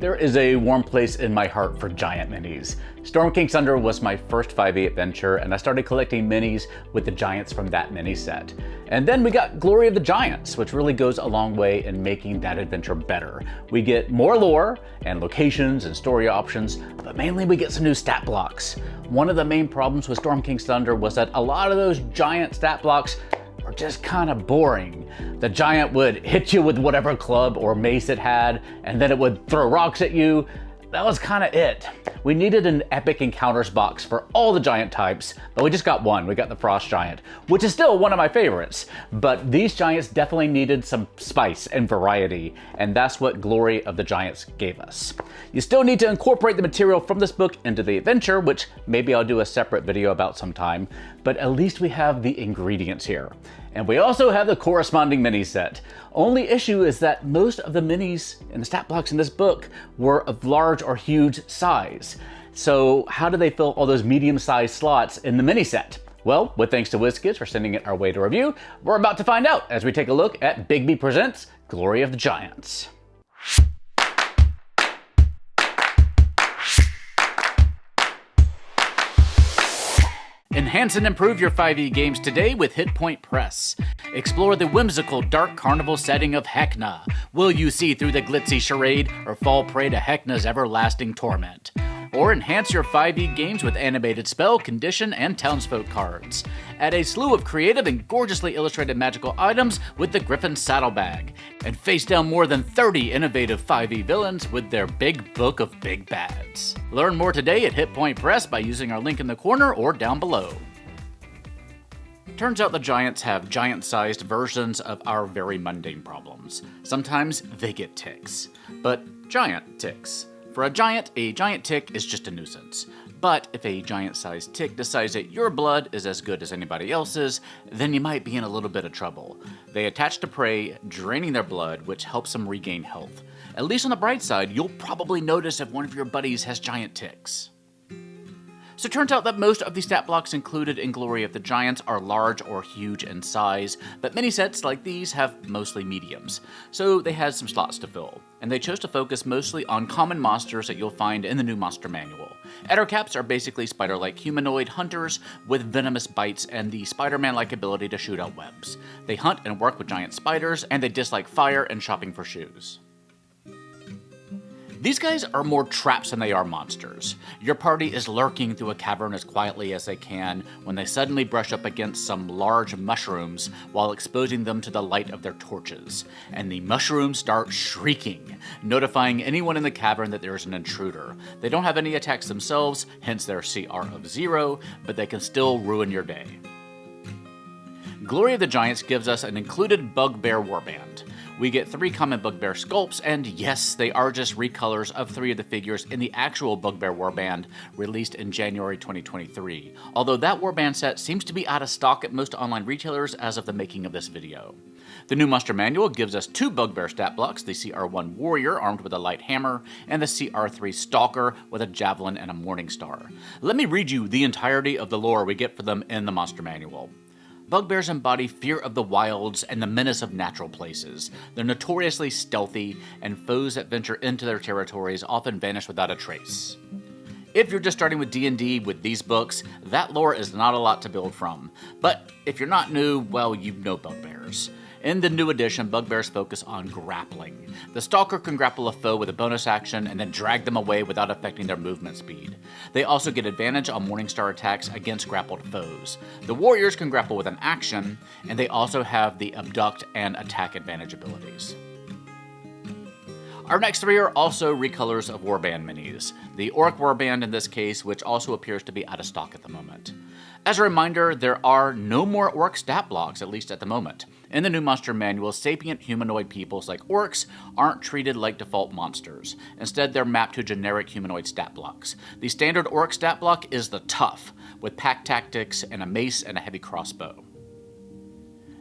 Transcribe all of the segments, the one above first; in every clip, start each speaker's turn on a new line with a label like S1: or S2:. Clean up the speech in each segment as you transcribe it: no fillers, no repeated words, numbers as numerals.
S1: There is a warm place in my heart for giant minis. Storm King's Thunder was my first 5e adventure, and I started collecting minis with the giants from that mini set. And then we got Glory of the Giants, which really goes a long way in making that adventure better. We get more lore and locations and story options, but mainly we get some new stat blocks. One of the main problems with Storm King's Thunder was that a lot of those giant stat blocks were just kind of boring. The giant would hit you with whatever club or mace it had, and then it would throw rocks at you. That was kind of it. We needed an epic encounters box for all the giant types, but we just got one. We got the Frost Giant, which is still one of my favorites. But these giants definitely needed some spice and variety, and that's what Glory of the Giants gave us. You still need to incorporate the material from this book into the adventure, which maybe I'll do a separate video about sometime, but at least we have the ingredients here. And we also have the corresponding mini set. Only issue is that most of the minis and the stat blocks in this book were of large or huge size. So how do they fill all those medium-sized slots in the mini set? Well, with thanks to WizKids for sending it our way to review, we're about to find out as we take a look at Bigby Presents Glory of the Giants. Enhance and improve your 5e games today with Hit Point Press. Explore the whimsical dark carnival setting of Hecna. Will you see through the glitzy charade or fall prey to Hecna's everlasting torment? Or enhance your 5e games with animated spell, condition, and townsfolk cards. Add a slew of creative and gorgeously illustrated magical items with the Griffin Saddlebag. And face down more than 30 innovative 5e villains with their big book of big bads. Learn more today at Hit Point Press by using our link in the corner or down below. Turns out the giants have giant-sized versions of our very mundane problems. Sometimes they get ticks, but giant ticks. For a giant tick is just a nuisance. But if a giant-sized tick decides that your blood is as good as anybody else's, then you might be in a little bit of trouble. They attach to prey, draining their blood, which helps them regain health. At least on the bright side, you'll probably notice if one of your buddies has giant ticks. So it turns out that most of the stat blocks included in Glory of the Giants are large or huge in size, but mini sets like these have mostly mediums, so they had some slots to fill. And they chose to focus mostly on common monsters that you'll find in the new monster manual. Ettercaps are basically spider-like humanoid hunters with venomous bites and the Spider-Man-like ability to shoot out webs. They hunt and work with giant spiders, and they dislike fire and shopping for shoes. These guys are more traps than they are monsters. Your party is lurking through a cavern as quietly as they can when they suddenly brush up against some large mushrooms while exposing them to the light of their torches. And the mushrooms start shrieking, notifying anyone in the cavern that there is an intruder. They don't have any attacks themselves, hence their CR of 0, but they can still ruin your day. Glory of the Giants gives us an included Bugbear warband. We get 3 common Bugbear sculpts, and yes, they are just recolors of 3 of the figures in the actual Bugbear warband released in January 2023, although that warband set seems to be out of stock at most online retailers as of the making of this video. The new monster manual gives us 2 Bugbear stat blocks, the CR1 Warrior armed with a light hammer, and the CR3 Stalker with a javelin and a morning star. Let me read you the entirety of the lore we get for them in the monster manual. Bugbears embody fear of the wilds and the menace of natural places. They're notoriously stealthy, and foes that venture into their territories often vanish without a trace. If you're just starting with D&D with these books, that lore is not a lot to build from. But if you're not new, well, you know Bugbears. In the new edition, Bugbears focus on grappling. The Stalker can grapple a foe with a bonus action and then drag them away without affecting their movement speed. They also get advantage on Morningstar attacks against grappled foes. The Warriors can grapple with an action, and they also have the Abduct and Attack advantage abilities. Our next 3 are also recolors of Warband minis. The Orc Warband in this case, which also appears to be out of stock at the moment. As a reminder, there are no more Orc stat blocks, at least at the moment. In the new monster manual, sapient humanoid peoples like orcs aren't treated like default monsters. Instead, they're mapped to generic humanoid stat blocks. The standard orc stat block is the Tough, with pack tactics and a mace and a heavy crossbow.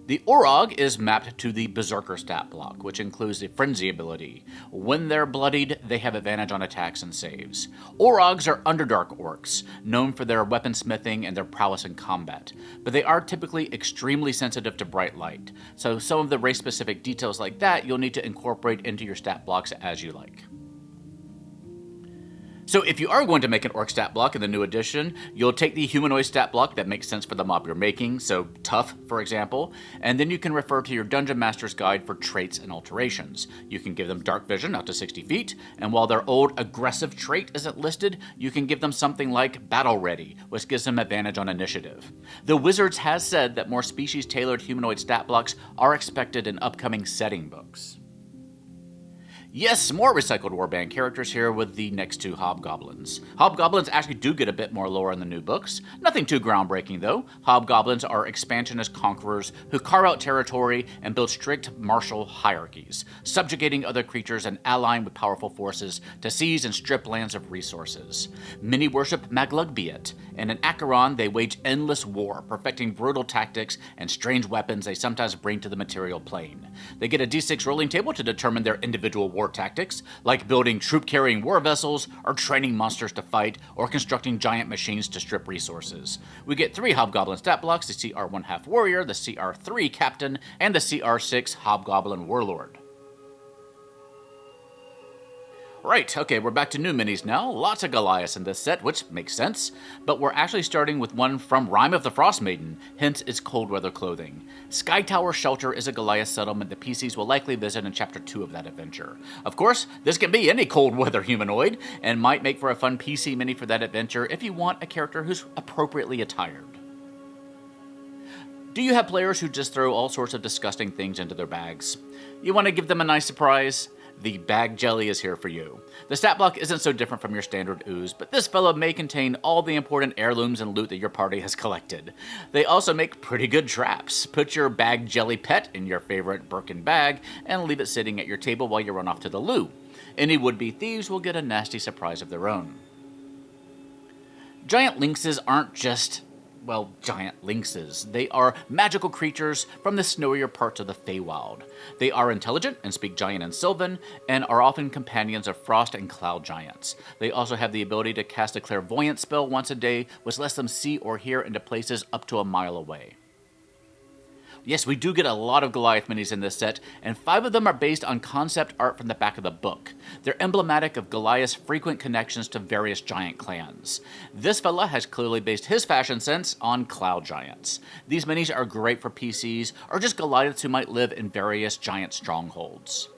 S1: The Orog is mapped to the Berserker stat block, which includes the Frenzy ability. When they're bloodied, they have advantage on attacks and saves. Orogs are Underdark orcs, known for their weaponsmithing and their prowess in combat, but they are typically extremely sensitive to bright light, so some of the race-specific details like that you'll need to incorporate into your stat blocks as you like. So if you are going to make an orc stat block in the new edition, you'll take the humanoid stat block that makes sense for the mob you're making, so tough, for example, and then you can refer to your Dungeon Master's Guide for traits and alterations. You can give them dark vision out to 60 feet, and while their old aggressive trait isn't listed, you can give them something like battle ready, which gives them advantage on initiative. The Wizards has said that more species-tailored humanoid stat blocks are expected in upcoming setting books. Yes, more recycled warband characters here with the next two Hobgoblins. Hobgoblins actually do get a bit more lore in the new books. Nothing too groundbreaking though. Hobgoblins are expansionist conquerors who carve out territory and build strict martial hierarchies, subjugating other creatures and allying with powerful forces to seize and strip lands of resources. Many worship Maglugbeat, and in Acheron they wage endless war, perfecting brutal tactics and strange weapons they sometimes bring to the material plane. They get a d6 rolling table to determine their individual war tactics, like building troop-carrying war vessels, or training monsters to fight, or constructing giant machines to strip resources. We get 3 Hobgoblin stat blocks, the CR1 Half Warrior, the CR3 Captain, and the CR6 Hobgoblin Warlord. Right, okay, we're back to new minis now. Lots of Goliaths in this set, which makes sense. But we're actually starting with one from Rime of the Frost Maiden, hence its cold weather clothing. Skytower Shelter is a Goliath settlement the PCs will likely visit in Chapter 2 of that adventure. Of course, this can be any cold weather humanoid, and might make for a fun PC mini for that adventure if you want a character who's appropriately attired. Do you have players who just throw all sorts of disgusting things into their bags? You want to give them a nice surprise? The bag jelly is here for you. The stat block isn't so different from your standard ooze, but this fella may contain all the important heirlooms and loot that your party has collected. They also make pretty good traps. Put your bag jelly pet in your favorite Birkin bag and leave it sitting at your table while you run off to the loo. Any would-be thieves will get a nasty surprise of their own. Giant lynxes aren't just giant lynxes. They are magical creatures from the snowier parts of the Feywild. They are intelligent and speak Giant and Sylvan, and are often companions of frost and cloud giants. They also have the ability to cast a clairvoyant spell once a day, which lets them see or hear into places up to a mile away. Yes, we do get a lot of Goliath minis in this set, and 5 of them are based on concept art from the back of the book. They're emblematic of Goliath's frequent connections to various giant clans. This fella has clearly based his fashion sense on cloud giants. These minis are great for PCs, or just Goliaths who might live in various giant strongholds.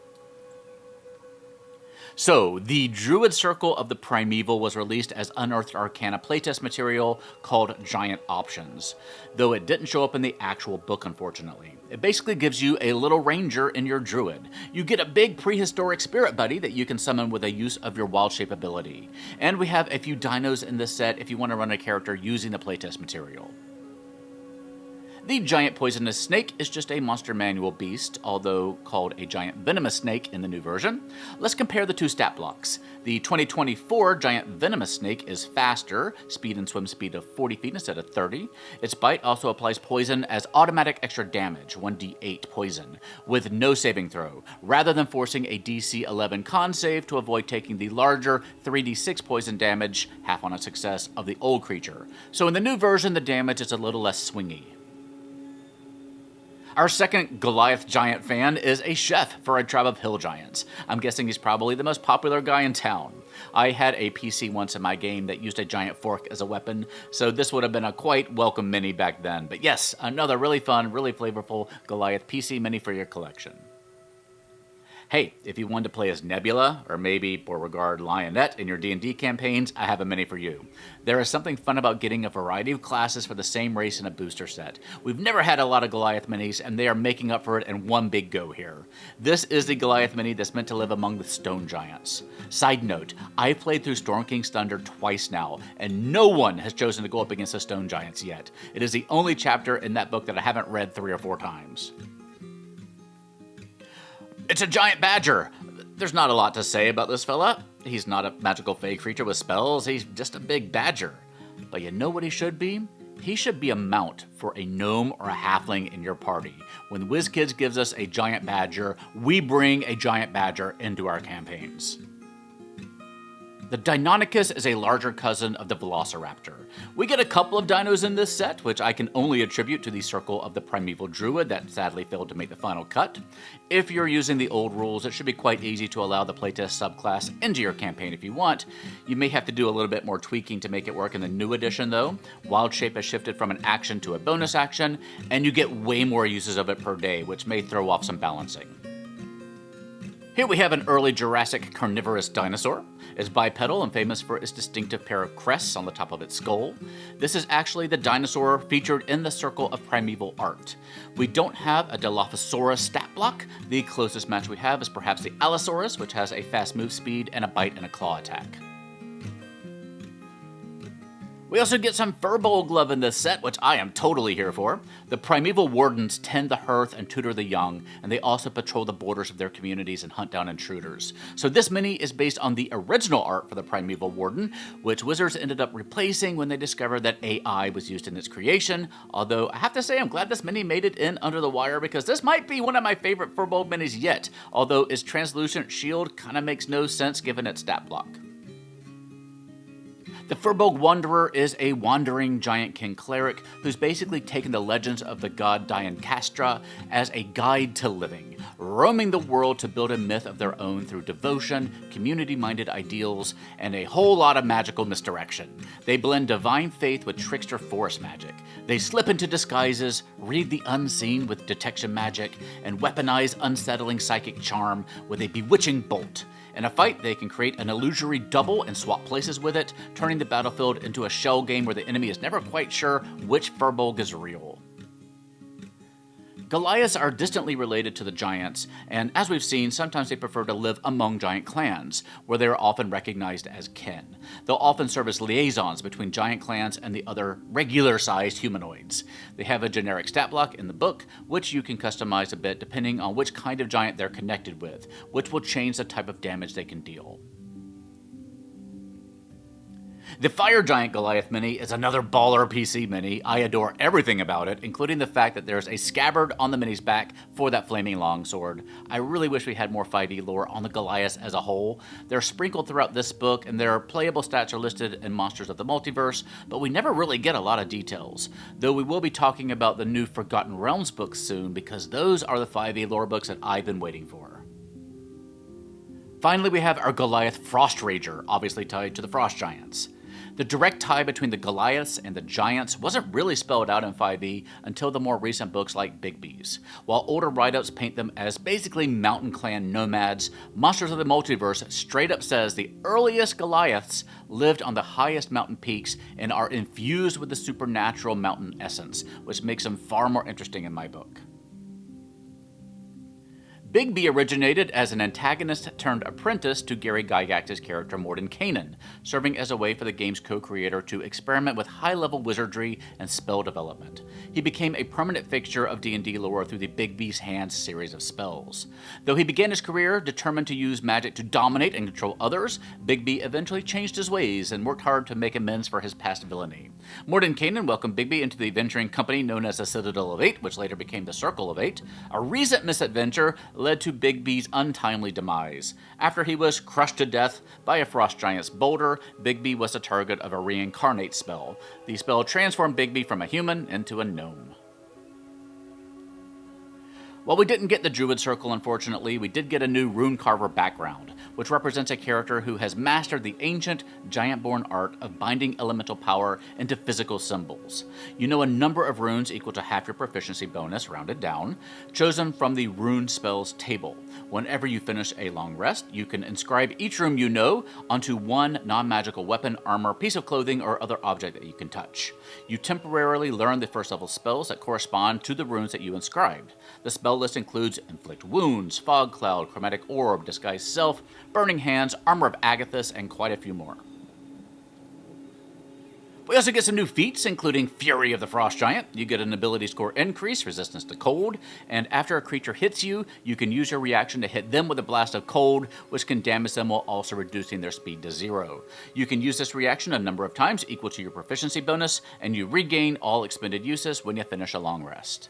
S1: So, the Druid Circle of the Primeval was released as Unearthed Arcana playtest material called Giant Options, though it didn't show up in the actual book, unfortunately. It basically gives you a little ranger in your druid. You get a big prehistoric spirit buddy that you can summon with a use of your wild shape ability. And we have a few dinos in this set if you want to run a character using the playtest material. The giant poisonous snake is just a monster manual beast, although called a giant venomous snake in the new version. Let's compare the two stat blocks. The 2024 giant venomous snake is faster, speed and swim speed of 40 feet instead of 30. Its bite also applies poison as automatic extra damage, 1d8 poison, with no saving throw, rather than forcing a DC 11 con save to avoid taking the larger 3d6 poison damage, half on a success, of the old creature. So in the new version, the damage is a little less swingy. Our second Goliath Giant fan is a chef for a tribe of hill giants. I'm guessing he's probably the most popular guy in town. I had a PC once in my game that used a giant fork as a weapon, so this would have been a quite welcome mini back then. But yes, another really fun, really flavorful Goliath PC mini for your collection. Hey, if you wanted to play as Nebula, or maybe Beauregard Lionette in your D&D campaigns, I have a mini for you. There is something fun about getting a variety of classes for the same race in a booster set. We've never had a lot of Goliath minis, and they are making up for it in one big go here. This is the Goliath mini that's meant to live among the stone giants. Side note, I've played through Storm King's Thunder twice now, and no one has chosen to go up against the stone giants yet. It is the only chapter in that book that I haven't read 3 or 4 times. It's a giant badger. There's not a lot to say about this fella. He's not a magical fey creature with spells, he's just a big badger. But you know what he should be? He should be a mount for a gnome or a halfling in your party. When WizKids gives us a giant badger, we bring a giant badger into our campaigns. The Deinonychus is a larger cousin of the Velociraptor. We get a couple of dinos in this set, which I can only attribute to the Circle of the Primeval Druid that sadly failed to make the final cut. If you're using the old rules, it should be quite easy to allow the playtest subclass into your campaign if you want. You may have to do a little bit more tweaking to make it work in the new edition though. Wild Shape has shifted from an action to a bonus action, and you get way more uses of it per day, which may throw off some balancing. Here we have an early Jurassic carnivorous dinosaur. It's bipedal and famous for its distinctive pair of crests on the top of its skull. This is actually the dinosaur featured in the Circle of Primeval art. We don't have a Dilophosaurus stat block. The closest match we have is perhaps the Allosaurus, which has a fast move speed and a bite and a claw attack. We also get some Firbolg love in this set, which I am totally here for. The Primeval Wardens tend the hearth and tutor the young, and they also patrol the borders of their communities and hunt down intruders. So this mini is based on the original art for the Primeval Warden, which Wizards ended up replacing when they discovered that AI was used in its creation, although I have to say I'm glad this mini made it in under the wire because this might be one of my favorite Firbolg minis yet, although its translucent shield kinda makes no sense given its stat block. The Firbolg Wanderer is a wandering Giant-Kin cleric who's basically taken the legends of the god Deinonychus as a guide to living, roaming the world to build a myth of their own through devotion, community-minded ideals, and a whole lot of magical misdirection. They blend divine faith with trickster forest magic. They slip into disguises, read the unseen with detection magic, and weaponize unsettling psychic charm with a bewitching bolt. In a fight, they can create an illusory double and swap places with it, turning the battlefield into a shell game where the enemy is never quite sure which Firbolg is real. Goliaths are distantly related to the giants, and as we've seen, sometimes they prefer to live among giant clans, where they are often recognized as kin. They'll often serve as liaisons between giant clans and the other regular-sized humanoids. They have a generic stat block in the book, which you can customize a bit depending on which kind of giant they're connected with, which will change the type of damage they can deal. The Fire Giant Goliath mini is another baller PC mini. I adore everything about it, including the fact that there's a scabbard on the mini's back for that flaming longsword. I really wish we had more 5e lore on the Goliaths as a whole. They're sprinkled throughout this book, and their playable stats are listed in Monsters of the Multiverse, but we never really get a lot of details. Though we will be talking about the new Forgotten Realms books soon, because those are the 5e lore books that I've been waiting for. Finally, we have our Goliath Frost Rager, obviously tied to the Frost Giants. The direct tie between the Goliaths and the Giants wasn't really spelled out in 5e until the more recent books like Bigby's. While older write-ups paint them as basically mountain clan nomads, Monsters of the Multiverse straight up says the earliest Goliaths lived on the highest mountain peaks and are infused with the supernatural mountain essence, which makes them far more interesting in my book. Bigby originated as an antagonist-turned-apprentice to Gary Gygax's character Mordenkainen, serving as a way for the game's co-creator to experiment with high-level wizardry and spell development. He became a permanent fixture of D&D lore through the Bigby's Hands series of spells. Though he began his career determined to use magic to dominate and control others, Bigby eventually changed his ways and worked hard to make amends for his past villainy. Mordenkainen welcomed Bigby into the adventuring company known as the Citadel of Eight, which later became the Circle of Eight. A recent misadventure led to Bigby's untimely demise. After he was crushed to death by a frost giant's boulder, Bigby was the target of a reincarnate spell. The spell transformed Bigby from a human into a gnome. While we didn't get the Druid Circle, unfortunately, we did get a new rune carver background, which represents a character who has mastered the ancient, giant-born art of binding elemental power into physical symbols. You know a number of runes equal to half your proficiency bonus, rounded down, chosen from the Rune Spells table. Whenever you finish a long rest, you can inscribe each rune you know onto one non-magical weapon, armor, piece of clothing, or other object that you can touch. You temporarily learn the first-level spells that correspond to the runes that you inscribed. The spell list includes Inflict Wounds, Fog Cloud, Chromatic Orb, Disguise Self, Burning Hands, Armor of Agathis, and quite a few more. We also get some new feats, including Fury of the Frost Giant. You get an ability score increase, resistance to cold, and after a creature hits you, you can use your reaction to hit them with a blast of cold, which can damage them while also reducing their speed to 0. You can use this reaction a number of times equal to your proficiency bonus, and you regain all expended uses when you finish a long rest.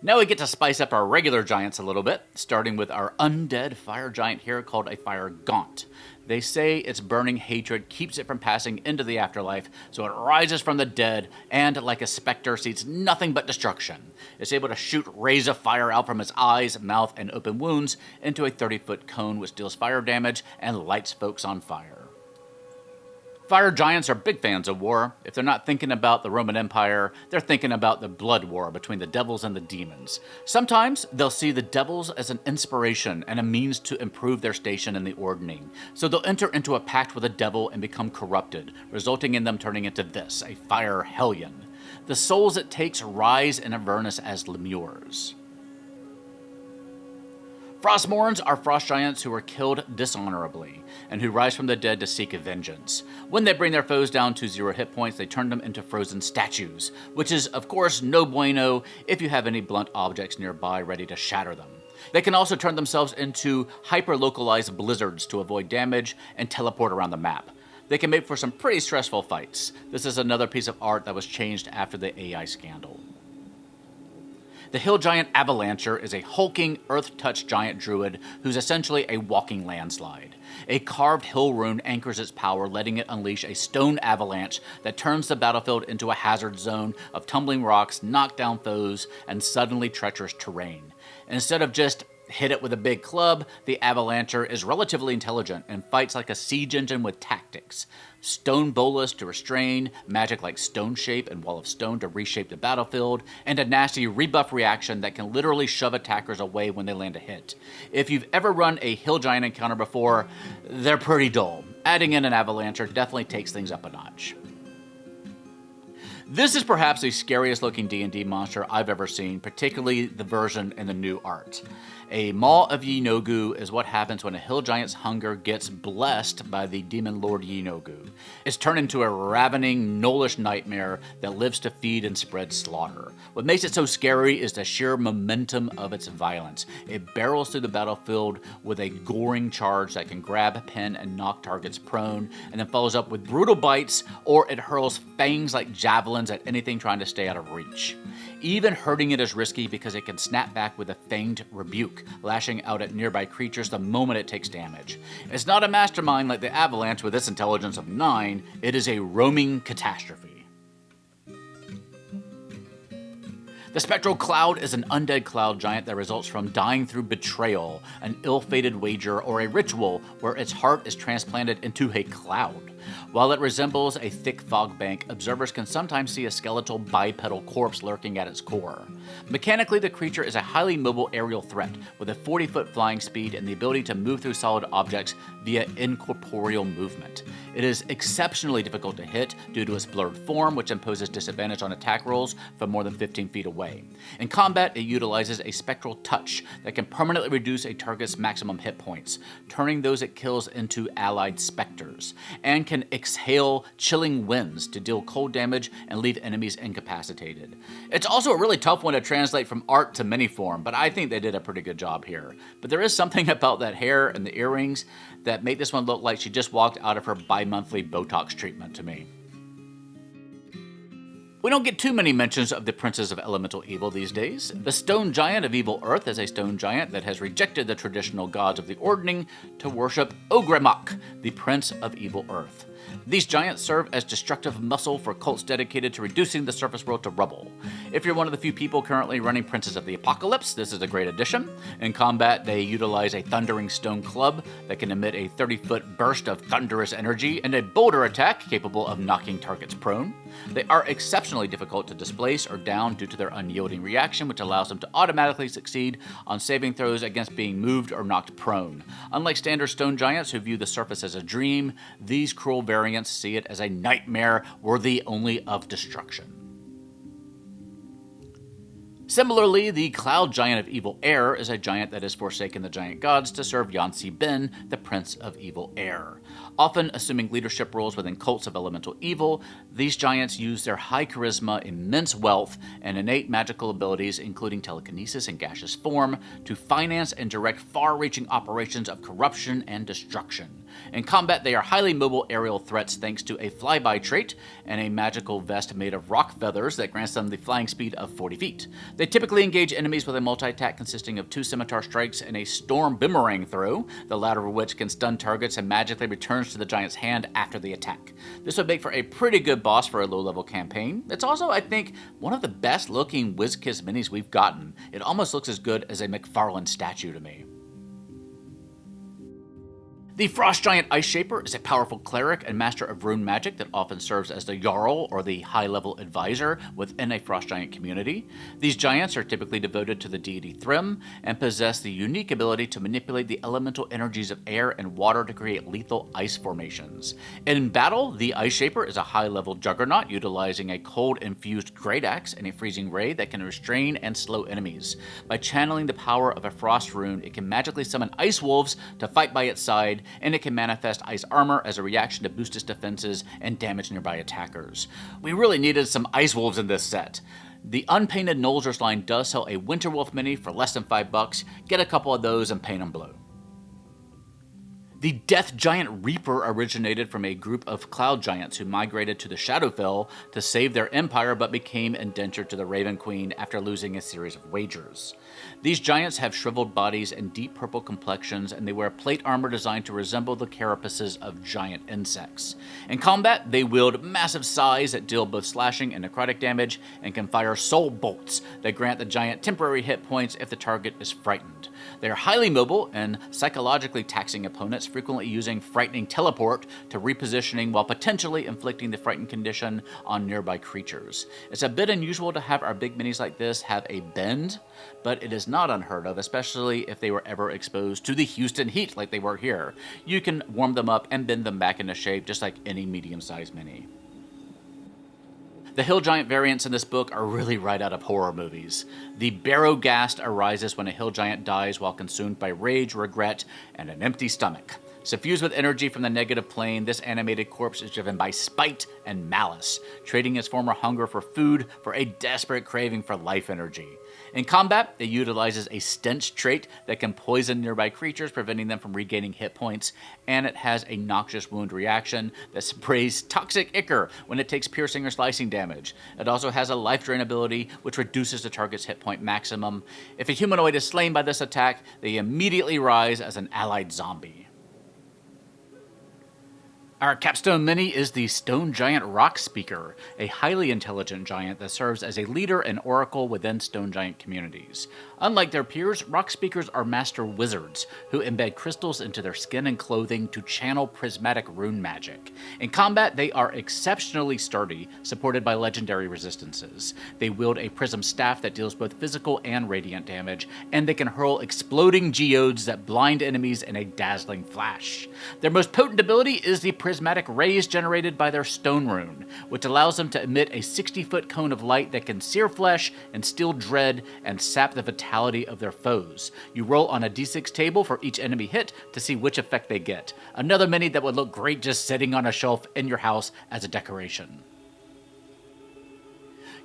S1: Now we get to spice up our regular giants a little bit, starting with our undead fire giant here called a Firegaunt. They say its burning hatred keeps it from passing into the afterlife, so it rises from the dead and, like a specter, sees nothing but destruction. It's able to shoot rays of fire out from its eyes, mouth, and open wounds into a 30-foot cone which deals fire damage and lights folks on fire. Fire giants are big fans of war. If they're not thinking about the Roman Empire, they're thinking about the blood war between the devils and the demons. Sometimes they'll see the devils as an inspiration and a means to improve their station in the ordning. So they'll enter into a pact with the devil and become corrupted, resulting in them turning into this, a Fire Hellion. The souls it takes rise in Avernus as lemures. Frostmourns are frost giants who are killed dishonorably, and who rise from the dead to seek vengeance. When they bring their foes down to 0 hit points, they turn them into frozen statues, which is, of course, no bueno if you have any blunt objects nearby ready to shatter them. They can also turn themselves into hyper-localized blizzards to avoid damage and teleport around the map. They can make for some pretty stressful fights. This is another piece of art that was changed after the AI scandal. The hill giant Avalancher is a hulking, earth-touched giant druid who's essentially a walking landslide. A carved hill rune anchors its power, letting it unleash a stone avalanche that turns the battlefield into a hazard zone of tumbling rocks, knockdown foes, and suddenly treacherous terrain. Instead of just hit it with a big club, the Avalancher is relatively intelligent and fights like a siege engine with tactics. Stone bolus to restrain, magic like Stone Shape and Wall of Stone to reshape the battlefield, and a nasty rebuff reaction that can literally shove attackers away when they land a hit. If you've ever run a hill giant encounter before, they're pretty dull. Adding in an Avalancher definitely takes things up a notch. This is perhaps the scariest looking D&D monster I've ever seen, particularly the version in the new art. A Maw of Yeenoghu is what happens when a hill giant's hunger gets blessed by the demon lord Yeenoghu. It's turned into a ravening, gnollish nightmare that lives to feed and spread slaughter. What makes it so scary is the sheer momentum of its violence. It barrels through the battlefield with a goring charge that can grab, pin, and knock targets prone, and then follows up with brutal bites, or it hurls fangs like javelins at anything trying to stay out of reach. Even hurting it is risky because it can snap back with a fanged rebuke, lashing out at nearby creatures the moment it takes damage. It's not a mastermind like the Avalanche with its intelligence of 9, it is a roaming catastrophe. The Spectral Cloud is an undead cloud giant that results from dying through betrayal, an ill-fated wager, or a ritual where its heart is transplanted into a cloud. While it resembles a thick fog bank, observers can sometimes see a skeletal bipedal corpse lurking at its core. Mechanically, the creature is a highly mobile aerial threat with a 40-foot flying speed and the ability to move through solid objects via incorporeal movement. It is exceptionally difficult to hit due to its blurred form, which imposes disadvantage on attack rolls from more than 15 feet away. In combat, it utilizes a spectral touch that can permanently reduce a target's maximum hit points, turning those it kills into allied specters, and can exhale chilling winds to deal cold damage and leave enemies incapacitated. It's also a really tough one to translate from art to mini-form, but I think they did a pretty good job here. But there is something about that hair and the earrings that make this one look like she just walked out of her bi-monthly Botox treatment to me. We don't get too many mentions of the Princes of Elemental Evil these days. The Stone Giant of Evil Earth is a stone giant that has rejected the traditional gods of the Ordning to worship Ogremok, the Prince of Evil Earth. These giants serve as destructive muscle for cults dedicated to reducing the surface world to rubble. If you're one of the few people currently running Princes of the Apocalypse, this is a great addition. In combat, they utilize a thundering stone club that can emit a 30-foot burst of thunderous energy and a boulder attack capable of knocking targets prone. They are exceptionally difficult to displace or down due to their unyielding reaction, which allows them to automatically succeed on saving throws against being moved or knocked prone. Unlike standard stone giants who view the surface as a dream, these cruel variants see it as a nightmare worthy only of destruction. Similarly, the Cloud Giant of Evil Air is a giant that has forsaken the giant gods to serve Yansi Ben, the Prince of Evil Air. Often assuming leadership roles within cults of elemental evil, these giants use their high charisma, immense wealth, and innate magical abilities, including telekinesis and gaseous form, to finance and direct far-reaching operations of corruption and destruction. In combat, they are highly mobile aerial threats thanks to a flyby trait and a magical vest made of rock feathers that grants them the flying speed of 40 feet. They typically engage enemies with a multi-attack consisting of 2 scimitar strikes and a storm boomerang throw, the latter of which can stun targets and magically returns to the giant's hand after the attack. This would make for a pretty good boss for a low-level campaign. It's also, I think, one of the best-looking WizKids minis we've gotten. It almost looks as good as a McFarlane statue to me. The Frost Giant Ice Shaper is a powerful cleric and master of rune magic that often serves as the Jarl or the high-level advisor within a Frost Giant community. These giants are typically devoted to the deity Thrym and possess the unique ability to manipulate the elemental energies of air and water to create lethal ice formations. In battle, the Ice Shaper is a high-level juggernaut utilizing a cold-infused great axe and a freezing ray that can restrain and slow enemies. By channeling the power of a frost rune, it can magically summon ice wolves to fight by its side, and it can manifest ice armor as a reaction to boost its defenses and damage nearby attackers. We really needed some ice wolves in this set. The unpainted Nolzur's line does sell a Winterwolf mini for less than $5. Get a couple of those and paint them blue. The Death Giant Reaper originated from a group of cloud giants who migrated to the Shadowfell to save their empire but became indentured to the Raven Queen after losing a series of wagers. These giants have shriveled bodies and deep purple complexions, and they wear plate armor designed to resemble the carapaces of giant insects. In combat, they wield massive scythes that deal both slashing and necrotic damage, and can fire soul bolts that grant the giant temporary hit points if the target is frightened. They are highly mobile and psychologically taxing opponents, frequently using frightening teleport to repositioning while potentially inflicting the frightened condition on nearby creatures. It's a bit unusual to have our big minis like this have a bend, but it is not unheard of, especially if they were ever exposed to the Houston heat like they were here. You can warm them up and bend them back into shape just like any medium-sized mini. The hill giant variants in this book are really right out of horror movies. The Barrowghast arises when a hill giant dies while consumed by rage, regret, and an empty stomach. Suffused with energy from the negative plane, this animated corpse is driven by spite and malice, trading its former hunger for food for a desperate craving for life energy. In combat, it utilizes a stench trait that can poison nearby creatures, preventing them from regaining hit points, and it has a noxious wound reaction that sprays toxic ichor when it takes piercing or slicing damage. It also has a life drain ability, which reduces the target's hit point maximum. If a humanoid is slain by this attack, they immediately rise as an allied zombie. Our capstone mini is the Stone Giant Rockspeaker, a highly intelligent giant that serves as a leader and oracle within Stone Giant communities. Unlike their peers, Rockspeakers are master wizards who embed crystals into their skin and clothing to channel prismatic rune magic. In combat, they are exceptionally sturdy, supported by legendary resistances. They wield a prism staff that deals both physical and radiant damage, and they can hurl exploding geodes that blind enemies in a dazzling flash. Their most potent ability is the prismatic rays generated by their stone rune, which allows them to emit a 60-foot cone of light that can sear flesh, instill dread, and sap the vitality of their foes. You roll on a d6 table for each enemy hit to see which effect they get. Another mini that would look great just sitting on a shelf in your house as a decoration.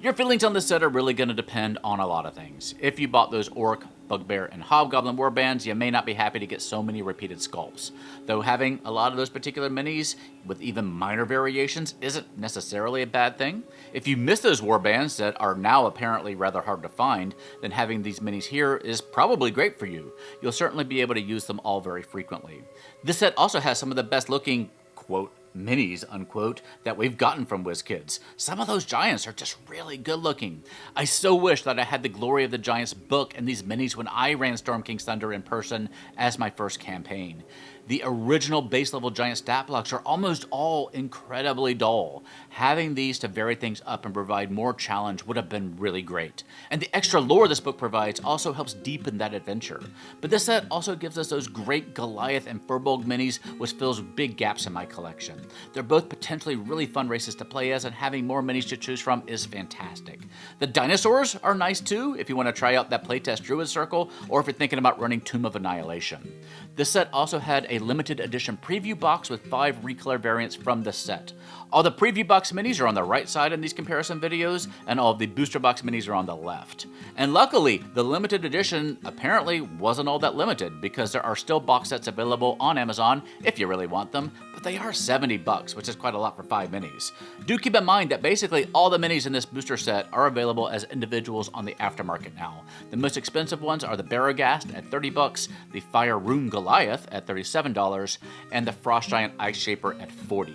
S1: Your feelings on this set are really going to depend on a lot of things. If you bought those Orc, Bugbear, and Hobgoblin warbands, you may not be happy to get so many repeated sculpts. Though having a lot of those particular minis with even minor variations isn't necessarily a bad thing. If you miss those warbands that are now apparently rather hard to find, then having these minis here is probably great for you. You'll certainly be able to use them all very frequently. This set also has some of the best looking, quote, minis, unquote, that we've gotten from WizKids. Some of those giants are just really good looking. I so wish that I had the Glory of the Giants book and these minis when I ran Storm King's Thunder in person as my first campaign. The original base level giant stat blocks are almost all incredibly dull. Having these to vary things up and provide more challenge would have been really great. And the extra lore this book provides also helps deepen that adventure. But this set also gives us those great Goliath and Firbolg minis, which fills big gaps in my collection. They're both potentially really fun races to play as, and having more minis to choose from is fantastic. The dinosaurs are nice too, if you want to try out that playtest Druid circle, or if you're thinking about running Tomb of Annihilation. This set also had a a limited edition preview box with 5 recolor variants from the set. All the preview box minis are on the right side in these comparison videos, and all of the booster box minis are on the left. And luckily, the limited edition apparently wasn't all that limited, because there are still box sets available on Amazon if you really want them, but they are $70, which is quite a lot for 5 minis. Do keep in mind that basically all the minis in this booster set are available as individuals on the aftermarket now. The most expensive ones are the Barrowghast at $30, the Fire Rune Goliath at $37, and the Frost Giant Ice Shaper at $40.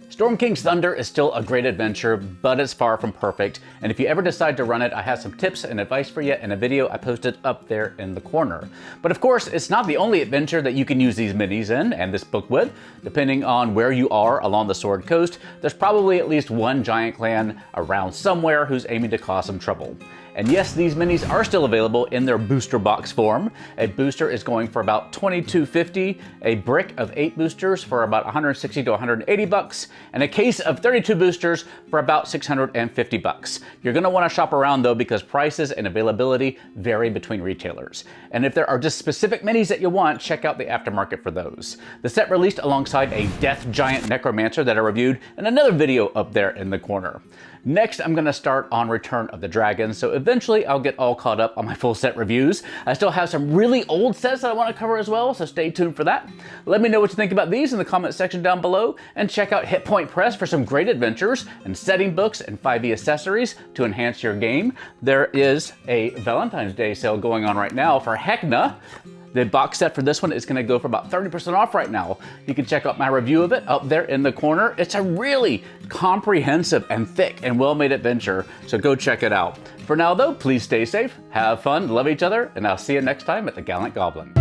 S1: Storm King's Thunder is still a great adventure, but it's far from perfect, and if you ever decide to run it, I have some tips and advice for you in a video I posted up there in the corner. But of course, it's not the only adventure that you can use these minis in, and this book with. Depending on where you are along the Sword Coast, there's probably at least one giant clan around somewhere who's aiming to cause some trouble. And yes, these minis are still available in their booster box form. A booster is going for about $22.50, a brick of 8 boosters for about $160 to $180, and a case of 32 boosters for about $650. You're gonna wanna shop around though, because prices and availability vary between retailers. And if there are just specific minis that you want, check out the aftermarket for those. The set released alongside a Death Giant Necromancer that I reviewed in another video up there in the corner. Next, I'm gonna start on Return of the Dragon, so eventually I'll get all caught up on my full set reviews. I still have some really old sets that I wanna cover as well, so stay tuned for that. Let me know what you think about these in the comment section down below, and check out Hit Point Press for some great adventures and setting books and 5e accessories to enhance your game. There is a Valentine's Day sale going on right now for Hecna. The box set for this one is going to go for about 30% off right now. You can check out my review of it up there in the corner. It's a really comprehensive and thick and well-made adventure, so go check it out. For now though, please stay safe, have fun, love each other, and I'll see you next time at the Gallant Goblin.